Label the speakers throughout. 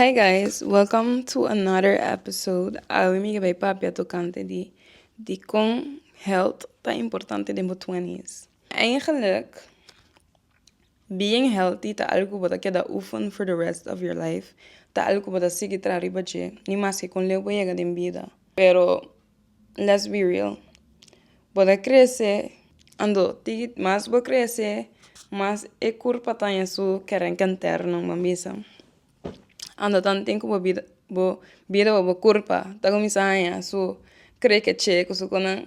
Speaker 1: Hi guys, welcome to another episode. Hoy mi gabay papia tocante di kung health ta importante de mo 20s. Eigenlijk, being healthy ta algo bota que da oefen for the rest of your life. Ta algo bota sige tra ribache, ni mas que con leo llega de vida. Pero, let's be real. Bota crece, ando tigit mas bo crece, mas e curpa ta su keren interno mambisa. Ando tan tempo bo curpa, tá começando so creio que checo so quando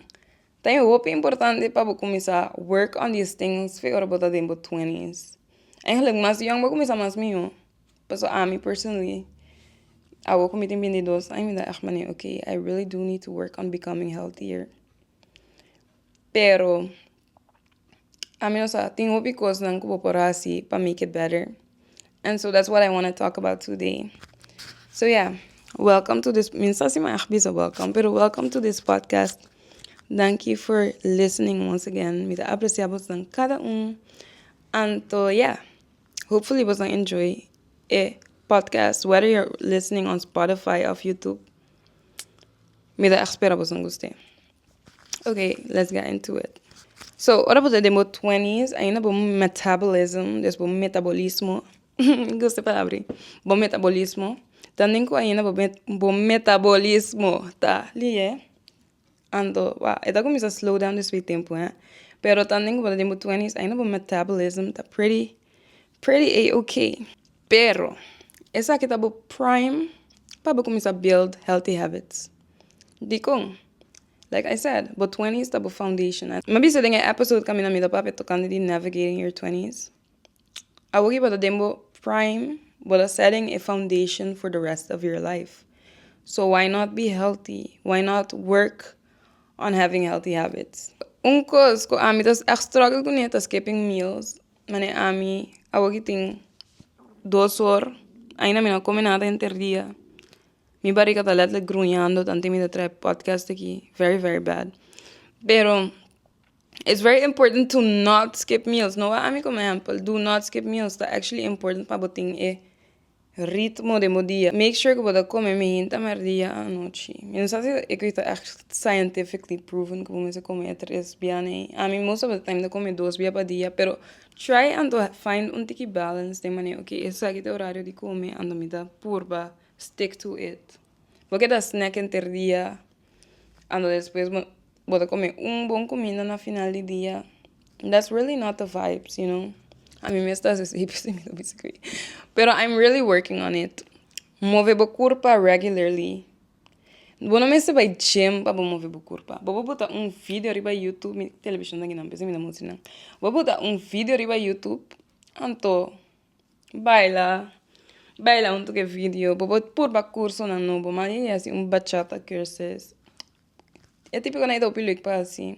Speaker 1: tem hope importante para começar work on these things figure about the 20s. Eigenlijk mas young bo começar mas mio. Pero a me personally, I woke up meeting 22, I mean that okay, I really do need to work on becoming healthier. Pero a mí no sa tengo because nang ko por así para make it better. And so that's what I want to talk about today. So yeah, welcome to this. Welcome, pero welcome to this podcast. Thank you for listening once again. Mida apreciamos ng cada And so yeah, hopefully you will enjoy a podcast, whether you're listening on Spotify or YouTube. Mida esperamos ng guste. Okay, let's get into it. So, what about the demo 20s? Ainda bom metabolism, des bom metabolismo. Gusto palavra. Bom metabolismo. Também ko ainda bom metabolismo, tá? Lie. Ando, ita começa a slow down this week tempo, eh? Pero também ko demo 20s ainda bom metabolism, tá pretty a-okay. Pero, essa aqui tá bom prime para começar a build healthy habits. Di kong. Like I said, but 20s tabo foundation. Maybe sa dinga episode kami na mida pa tocando di navigating your 20s. Awagi ba dembo prime, but setting a foundation for the rest of your life. So why not be healthy? Why not work on having healthy habits? Unkos ko ami tas struggle ko niya skipping meals. Mane ami awagi ting 2 horas. Ainda me não come nada entre dia. Mi barriga tá letterlijk grunhando, tanto me trae podcast aqui. Very, very bad. Pero, it's very important to not skip meals. No, a mí como ejemplo, do not skip meals. Tá actually important para botar e ritmo de mo dia. Make sure que você come minta mer dia à noite. Eu não sei se é que está scientifically proven que você come 3 biane. A mí most of the time eu come 2 bia para dia, pero try and to find un tiki balance de maneira, okay, esse aqui é o horário de comer, ando me dá purba. Stick to it. Porque da snack entre dia, ando depois vou comer bom comida na final do dia. That's really not the vibes, you know. A mí me está haciendo basically. Pero I'm really working on it. Move bo curpa regularly. Bueno, me se vai gym para mover bo curpa. Vou botar vídeo riba YouTube, mi televisão daqui não, pensa me da música. Vou botar vídeo riba YouTube. Anto baila que video, bobo purba curso na novo, mas é assim bachata curses. É típico na ida pilik pa assim.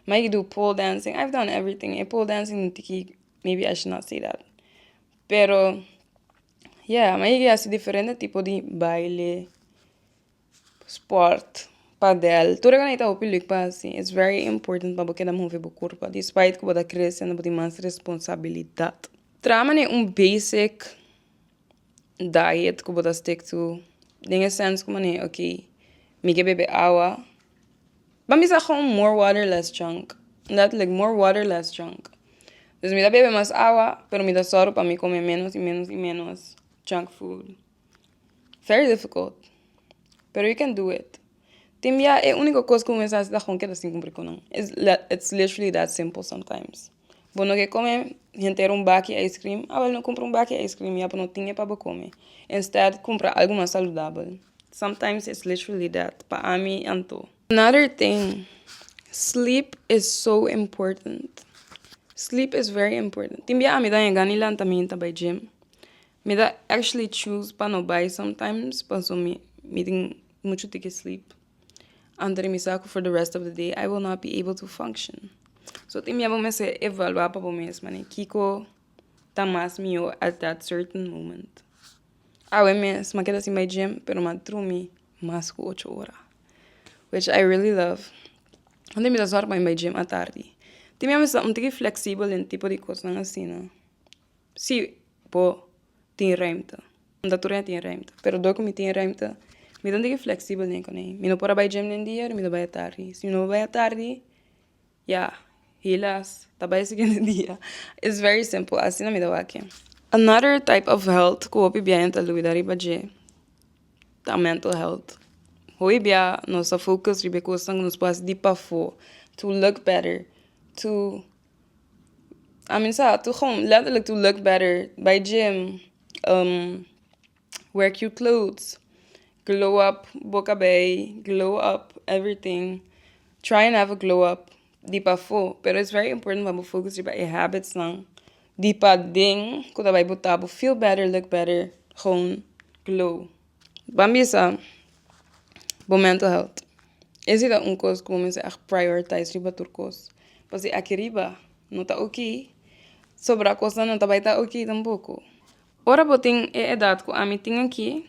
Speaker 1: Mas you do pole dancing. I've done everything. Pole dancing tiki, maybe I should not say that. Pero yeah, mas é assim diferente tipo de baile, sport, padel. Tudo que na ida pilik pa assim. It's very important para porque da mover bo corpo, despite que boda crescendo, boda mais responsabilidade. Trama é basic diet que eu stick to. Dingen sense como né, okay, me get bebe água. But me gewoon more water, less junk. That like more water, less junk. Dus me dá bebe mais água, pero me dá soro para me comer menos e menos junk food. Very difficult. Pero you can do it. Timbia é a única coisa que começar a dar com que assim cumprir com. It's literally that simple sometimes. Bueno, que come gente baki ice cream, ah, não compra baki ice cream, já não tinha para comer. Instead, compra algo mais saudável. Sometimes it's literally that. Pa mim, anto. Another thing, sleep is so important. Sleep is very important. Timbia me dá ganila também tá by gym. Me dá actually choose para não buy sometimes, para so me tem muito que sleep. Andre me saco for the rest of the day, I will not be able to function. So timbia vamos se evaluar para mesmo, né? Kiko tá mais mio at that certain moment. Ah, mesmo, mas queda assim by gym, pero ma trumi mais 8 horas. Which I really love. Onde me dá sorte para ir by gym à tarde. Timbia me um tique flexível em tipo de coisa assim, né? Sim, pô, tem ruimte. Omdat er niet in ruimte. Pero door kom je in ruimte. Me dan diga flexibel nem konen. Me no pora bij gym nem dia, me no bij tarde. Se me no bij tarde, ja, helaas, tá bij segundo dia. It's very simple. Assim na me da wake. Another type of health ko opi bien ta lui dari baje. Ta mental health. Hoi bia nossa focus ribe ko sang nos pas di pa fo to look better, to to gewoon letterlijk to look better by gym, wear cute clothes, glow up boca bay, glow up everything. Try and have a glow up di pa fo, pero it's very important para focus riba e habits lang. Di pa ding ko daarbij botabo feel better, look better, gewoon glow. Bambisa bo mental health. Esse é coisa que vamos a prioritize riba turcos. Porque aqui riba não tá ok. Sobre a coisa não tá vai tá ok tampouco. Ora botem é edad que a mim tem aqui,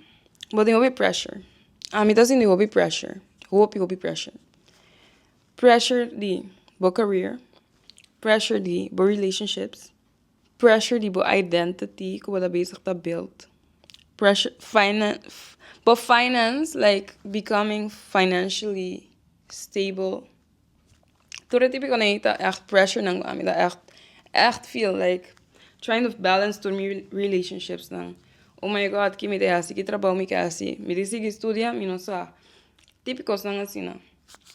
Speaker 1: botem hobby pressure. A mim tá sendo hobby pressure. Hobby pressure. Pressure de bo career, pressure de bo relationships, pressure de bo identity que wada bezig tá build. Pressure finance, like becoming financially stable. Toen typisch kan ik echt pressure nang aan me, echt feel like trying to balance to my relationships nang. Oh my god, que me dê assim, que trabalho me quer assim. Me disse que estudia, me não sabe. Típicos nang assim, na.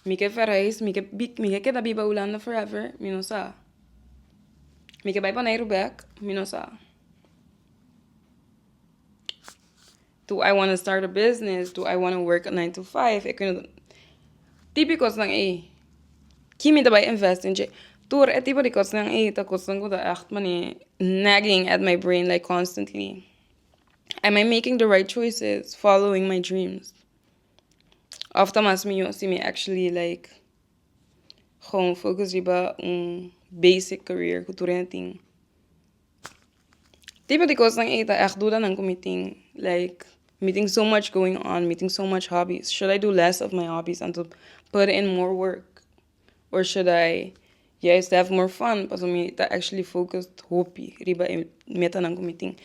Speaker 1: Me quer verreis, me quer da biba Holanda forever, me não sabe. Me quer vai para Nairobi, me não sabe. Do I want to start a business? Do I want to work a 9 to 5? Típicos nang kimi daarbij invest in tour et tipo de cosas nang ta cosas ko da echt mani nagging at my brain like constantly. Am I making the right choices? Following my dreams? Ofta mas me see me actually like gewoon focus riba basic career cultura ting. Tipo de cosas nang ta echt doda nang committing like meeting so much going on, meeting so much hobbies. Should I do less of my hobbies and to put in more work? Or should I juist have more fun? Pas om je actually focused hobby. Riba meta nang committing.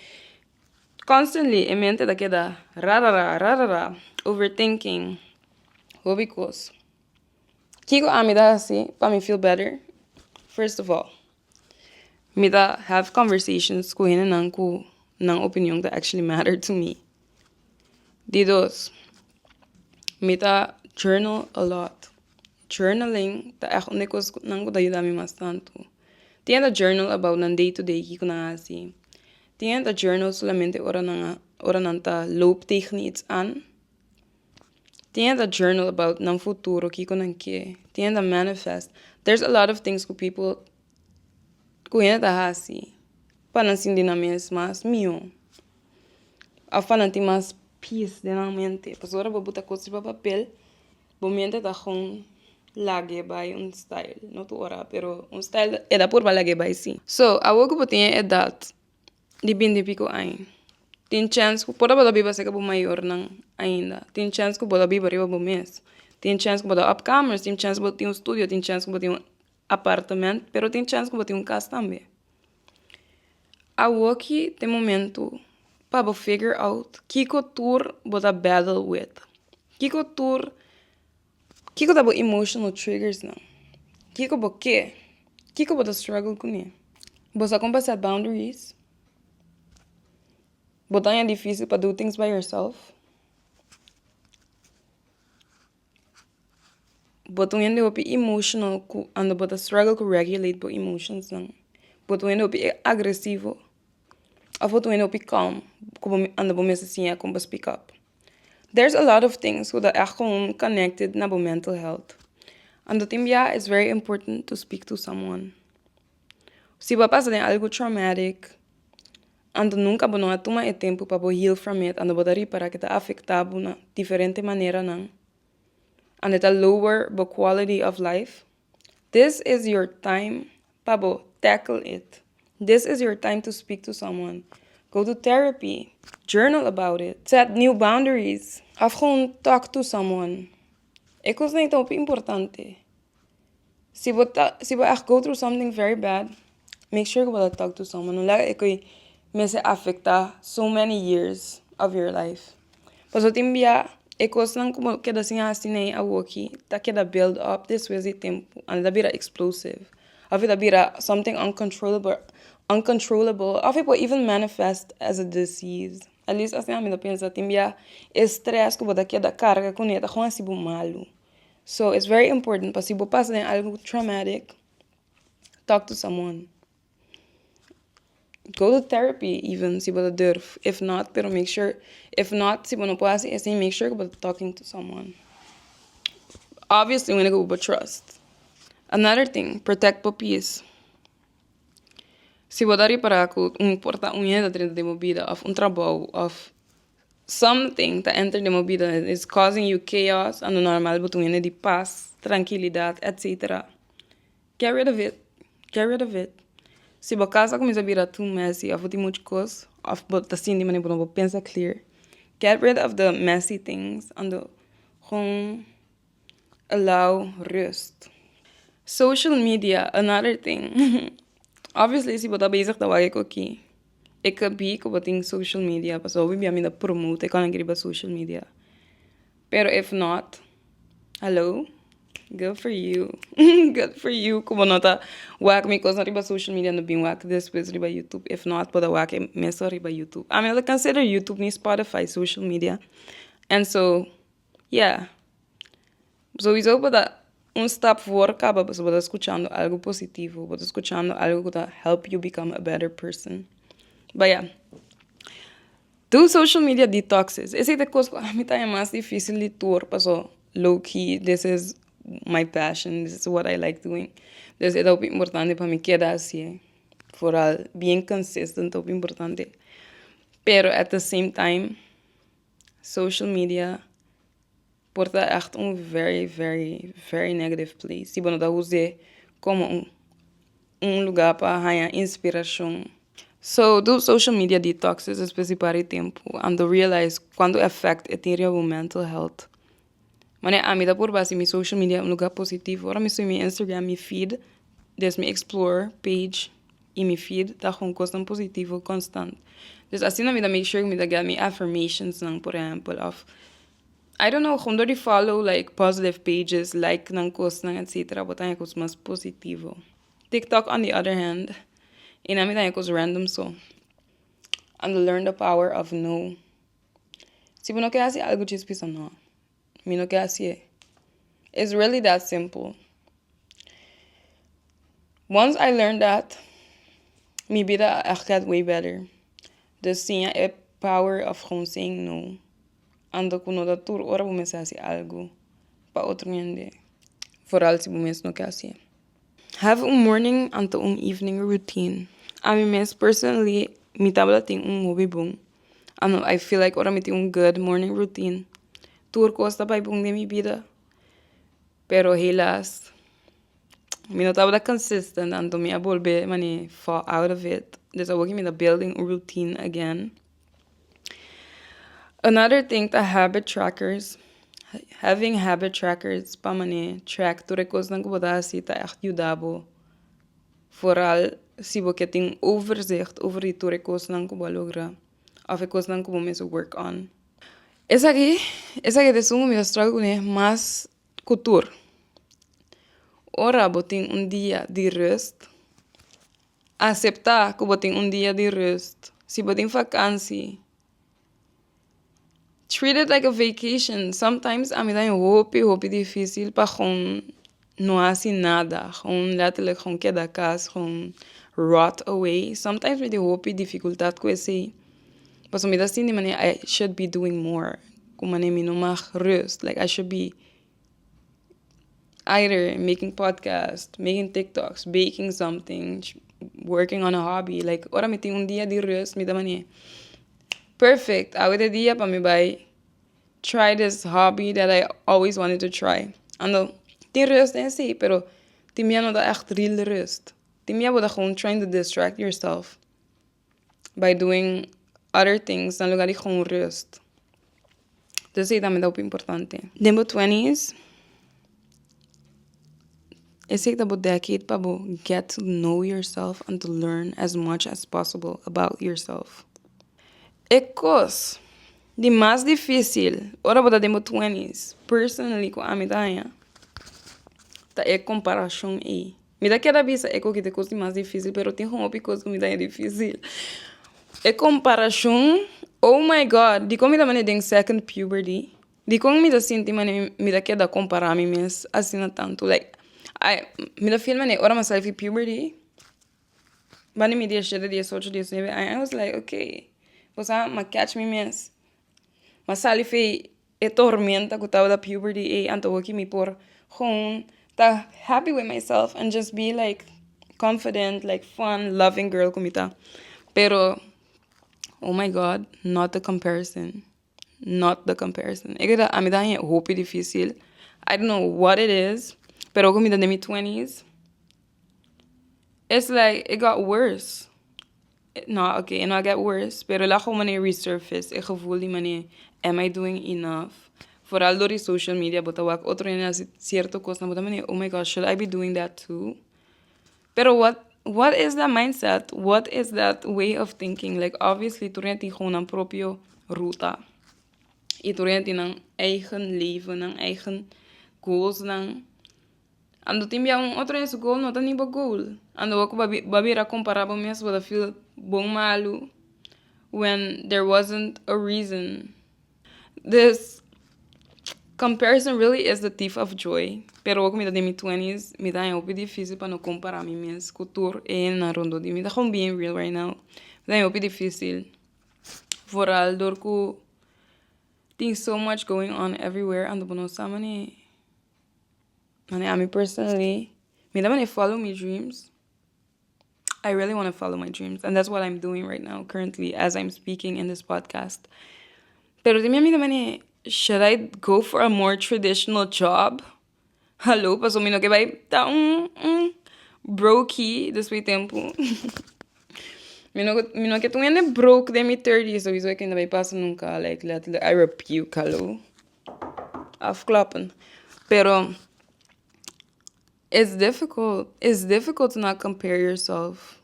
Speaker 1: Constantly, in mente da queda rarara, overthinking. Hobby cos. Kiko amida assim, para me feel better. First of all, mida have conversations com hene nang opinion that actually matter to me. De dos, mida journal a lot. Journaling, ta echt onikos nang ko dayo dami mas tanto. Tienda journal about nan day to day kiko na asi. Tienda journal solamente ora nanta loop tegen iets aan. Tienda journal about nan futuro kiko nan ke. Tienda manifest. There's a lot of things ko people ko hena ta hasi. Panan sin dinamis mas mio. Afanan ti mas peace dinamente. Pas ora bobuta coisas pa papel. Bomiente ta gewoon lage by un style, not ora, pero un style é da por lage by sim. So, a wogo botinha é dat. Di bindi pico ain. Tin chance ko pode boda biba seka bo maior nang ainda. Tin chance ko boda biba riba bo mes. Tin chance ko boda upcomers, tin chance ko boda um studio, tin chance ko boda um apartamento, pero tin chance ko boda um casa também. A woki tem momento pa bo figure out kiko tour boda battle with. Kiko tour Kiko tá bo emotional triggers não. Kiko bo quê? Kiko bo da struggle com ele. Você como set boundaries. Botar é difícil para do things by yourself. Botar é op emotional ku ando bota struggle ku regulate bo emotions não. Botar é op agressivo. Of botar é op calm. Como ando bo messa assim é como speak up. There's a lot of things that are connected na mental health. And the thing it's very important to speak to someone. Se você passa de algo traumatic, and nunca não a toma tempo para heal from it, and você para que tá afetado na diferente maneira não. And it lower the quality of life. This is your time para tackle it. This is your time to speak to someone. Go to therapy. Journal about it. Set new boundaries. Of gewoon talk to someone. Ik was niet op importante. Se você echt go through something very bad, make sure you talk to someone. Não ik me se afecta so many years of your life. Paso timbia, e coisa não como que da assim assim a woki, tá que da build up this way tempo, and da bira explosive. Of it da bira something uncontrollable. Of it will even manifest as a disease. At least assim a mim da pensa timbia, stress que da que da carga com ele, com assim malo. So it's very important, pa si bo passa em algo traumatic, talk to someone. Go to therapy even, si você durf. If not, pero make sure, if not, si você não pode assim, make sure que você talking to someone. Obviously, when you go but trust. Another thing, protect your peace. Si você reparar que importa unheda dentro de uma vida, of trabalho, of something that enter de uma vida is causing you chaos, and normal, but unheda de paz, tranquilidade, etc. Get rid of it. Get rid of it. Se a casa começa a virar too messy, of tem muita coisa, of but assim de maneira não pensa clear. Get rid of the messy things and the gewoon allow rust. Social media, another thing. Obviously, se você bezig dat ik aqui. Ik heb bij social media, pas we bij mij promote, ik kan een social media. Pero if not, hello. Good for you. Good for you. Como nota, wak me coisa riba social media no bem wak depois riba YouTube. If not, pode wak meso riba YouTube. I mean, I consider YouTube ni Spotify social media. And so, yeah. Sowieso pode step voor acaba, pues pode escuchando algo positivo, pode escuchando algo que help you become a better person. But yeah. Do social media detoxes. Esa é a coisa que a mim tá mais difícil de tour, paso low key, this is my passion, this is what I like doing. Dus é muito importante para mim quedar assim, vooral bien consistent, é importante. Pero at the same time, social media porta echt very, very, very negative place. Se você usa como lugar para ganhar inspiração. So, do social media detoxes especialmente para tempo, and realize quando affect your mental health. Mas a mim da por base mi social media lugar positivo. Ora mi sou mi Instagram, mi feed, des mi explore page e mi feed tá com coisa positivo constant. Dus assim na vida make sure me da get me affirmations nang por exemplo of I don't know, gewoon door die follow like positive pages, like nang coisa nang etc. Botar coisa mais positivo. TikTok on the other hand, e na mi da coisa random so. And learn the power of no. Se você não quer fazer algo difícil não. Me não quer assim. It's really that simple. Once I learned that, my vida echt got way better. Dus sim, é power of gewoon saying no. Ando com outra tour, ora vou começar a fazer algo para outro gente. Vooral se você não quer assim. Have a morning and an evening routine. I mean, personally, mi tabla tem hobby bom. And I feel like ora mi tem good morning routine. Tour costa para bom de mi vida. Pero helas, mi não estava consistent, então me volver mani fall out of it. Dus eu vou me building a routine again. Another thing, the habit trackers. Having habit trackers para mani track tudo coisa não vou dar assim tá ajudado. Vooral se você tem overzicht over die tudo coisa não vou lograr. Of coisa não vou mesmo work on. Essa aqui é um meu struggle né, mas cultura. Ora, botem dia de rust. Aceitar que botem dia de rust. Se botem vacância. Treat it like a vacation. Sometimes a mim dá hope difícil para não fazer nada. Letterlijk gewoon quedar casa, rot away. Sometimes me dá dificuldade com esse. Mas me dá assim de maneira, I should be doing more. Com maneira me não mag rust. Like I should be either making podcasts, making TikToks, baking something, working on a hobby. Like, ora me tenho dia de rust, me dá maneira. Perfect. I would dia para me by try this hobby that I always wanted to try. Ando, tem rust em si, pero tem não dá echt real rust. Tem você gewoon trying to distract yourself by doing other things na lugar de gewoon rust. Dus isso também dá muito importante. Number 20s. It's like about decade para get to know yourself and to learn as much as possible about yourself. Ekos. De mais difícil, ora botar de 20s, personally, com a medalha, tá é comparação aí. Me dá cada vez é que te coisa mais difícil, pero tem uma coisa que me dá é difícil. É comparação, oh my god, de como me dá maneira de second puberty, de como me dá senti maneira me dá queda comparar me mesmo, assim não tanto, like, me dá feel maneira, ora mas selfie puberty, mas me dia 7 dias, 8 dias, 9, I was like, okay, você ma catch me mesmo. Mas sali foi é tormenta que tava da puberty e então aqui me por gewoon tá happy with myself and just be like confident, like fun, loving girl como tá. Pero oh my god, not the comparison. Not the comparison. Ik dat a mí también hope difícil. I don't know what it is, pero como in my 20s, it's like it got worse. No, okay, it not get worse, pero la gewoon manier resurface. Ik gevoel die manier, am I doing enough? Vooral door die social media, but ook otro en as cierto cosa, but manier, oh my god, should I be doing that too? Pero what is that mindset? What is that way of thinking? Like obviously, tu rin gewoon een proprio ruta. E tu rin een eigen leven, een eigen goals, ando timbia un otro en su goal, no tan ni goal. Ando wako babira comparable mes with a feel bong malu when there wasn't a reason. This comparison really is the thief of joy. Pero wako mi da de mi 20s, mi da é difícil para não comparar mi mes cultura e na rondo de mi da gewoon being real right now. Mi da é difícil. Vooral door ku there's so much going on everywhere ando bono samane. I mean, personally, me da mane follow my dreams. I really want to follow my dreams, and that's what I'm doing right now, currently, as I'm speaking in this podcast. Pero de mi mane, should I go for a more traditional job? Hello, paso mi no que vai ta brokey this way tempo. mi no que tu ene broke de mi 30s, so iso que ainda vai passar nunca, like, I rebuke, hello. Afklappen. Pero it's difficult. It's difficult to not compare yourself.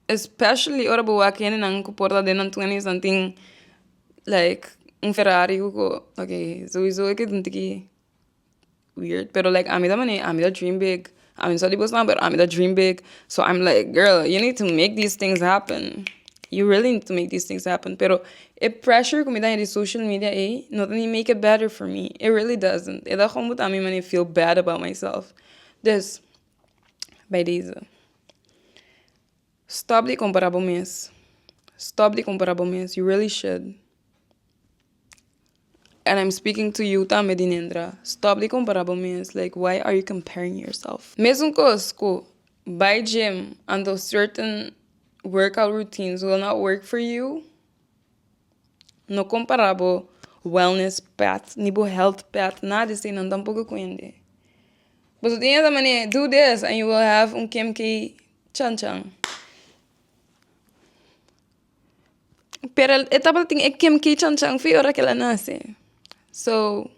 Speaker 1: Especially ora boa que nang ko porta de nan 20s something like un Ferrari ko okay, so que tiki weird, pero like I'm the dream big. I'm sorry but I'm the dream big. So I'm like, girl, you need to make these things happen. You really need to make these things happen. Pero it pressure comida in the social media, not only make it better for me. It really doesn't. It gewoon moet aan me feel bad about myself. Dus, bij deze. Stop die comparable mess. Stop the comparable mess. You really should. And I'm speaking to you, Tame Dinendra. Stop the comparable mess. Like, why are you comparing yourself? Mesmo coisas by gym and those certain workout routines will not work for you. No comparable wellness path, nibo health path, nada assim, não tampoco cuende. But the end of the money, do this and you will have un KMK chan-chan. Pero etapa ting ek KMK chan-chan fi ora que ela nasce. So,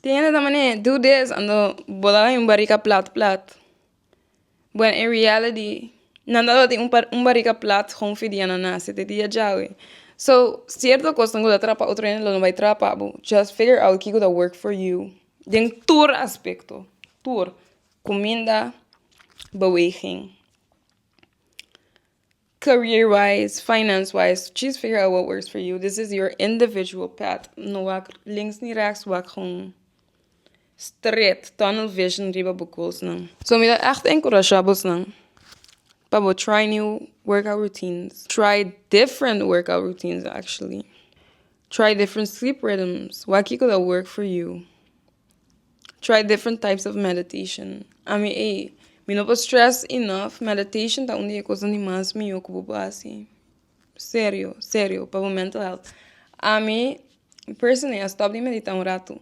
Speaker 1: the end of the money, do this and bola yung barika plat. When in reality, nada tem barriga plat gewoon vidia na nasi te dia jawe. So, cierto coisa não trapa outro ano não vai trapa, just figure out que could work for you. Den tour aspecto, tour, comida, beweging. Career-wise, finance-wise, just figure out what works for you. This is your individual path. No wak links ni rechts, wak gewoon straight, tunnel vision, riba bukos nang. So, me dat echt encourageables nang. But try new workout routines. Try different workout routines, actually. Try different sleep rhythms. What could work for you? Try different types of meditation. I mean, me no stress enough. Meditation tá onde é coisa de mais me ocupa assim. Sério, para o mental health. I mean, personally, I stopped meditar rato.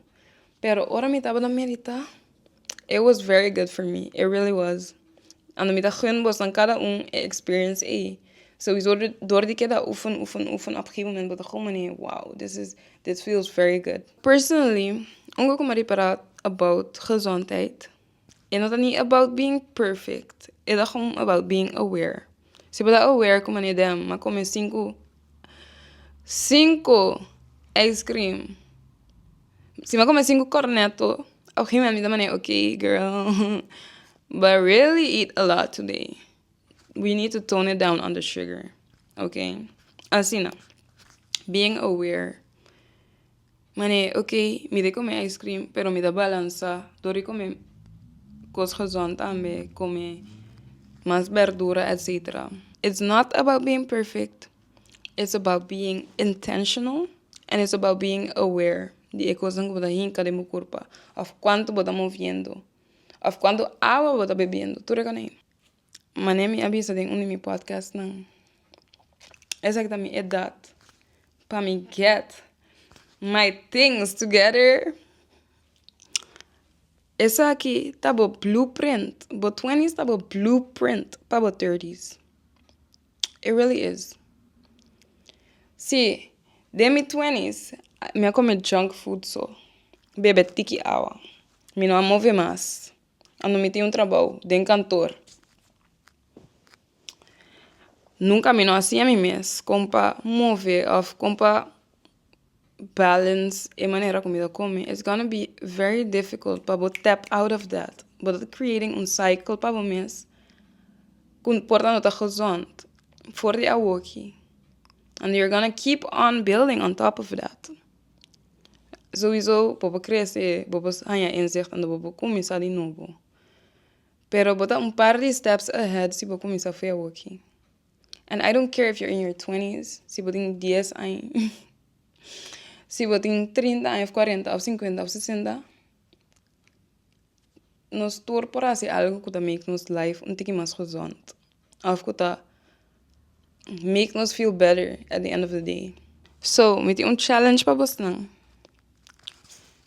Speaker 1: Pero ora me tava na meditar. It was very good for me. It really was. And me dachten was dan cada experience So we door die keer oefen op een gegeven moment but gewoon wow, this feels very good. Personally, ongo ko mariparat about gezondheid. En dat niet about being perfect. Het is gewoon about being aware. Se você aware como é dem, mas come cinco ice cream. Se eu comer cinco corneto, o que me dá mané, okay, girl. But really eat a lot today. We need to tone it down on the sugar. Okay? Assim, não. Being aware. Mané, okay, me de comer ice cream, pero me dá balança. Dori comer coisas gezond também, comer mais verdura, etc. It's not about being perfect. It's about being intentional and it's about being aware de coisas que você hinca de meu corpo, of quanto você está movendo, of quanto água você está bebendo, tudo é. Mas nem me avisa de um de meu podcast, não. Exatamente, é that. Para me get my things together. Essa aqui tá o blueprint. But 20s tá o blueprint para o 30s. It really is. See, de mi 20s, me come junk food só. Bebe tiki água. Me não move mais. Ando me tenho trabalho de cantor. Nunca me não assim a mim mesmo. Compa mover, of compa balance a maneira como eu come. It's gonna be very difficult para você tap out of that. But creating um cycle para você mesmo. Portanto, tá gezond. For the awoki. And you're gonna keep on building on top of that. Sowieso, bobo cresce, bobo ganha inzicht en bobo começa de novo. Pero bota par de steps ahead se bobo começa a fazer aqui. And I don't care if you're in your 20s, se bobo tem 10 anos, se bobo tem 30 anos, 40, ou 50, ou 60. Nos tour por assim algo que make nos life um pouquinho mais gezond. Of que make us feel better at the end of the day. So, met een challenge para você não.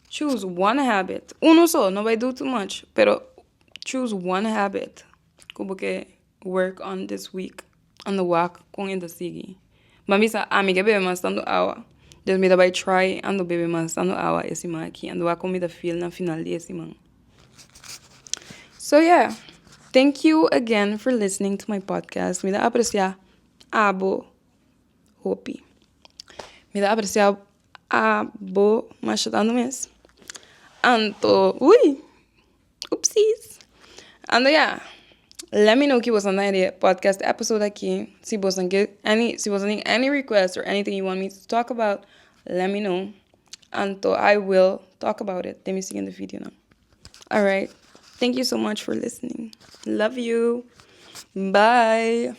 Speaker 1: Choose one habit. Uno só, não vai do too much. Pero choose one habit. Como que work on this week. On the walk com ainda seguir. Mamisa, amiga, bebe mais tanto água. Deus me dá vai try ando bebe mais tanto água esse man aqui. Ando a comida feel na final desse man. So yeah. Thank you again for listening to my podcast. Me dá apreciar abo hopi. Me dá apreciar abo machetando mesmo. Anto, oopsies. And yeah, let me know que você não é podcast episode aqui. Se você tem any requests or anything you want me to talk about, let me know. Anto, I will talk about it. Let me see in the video now. All right. Thank you so much for listening. Love you. Bye.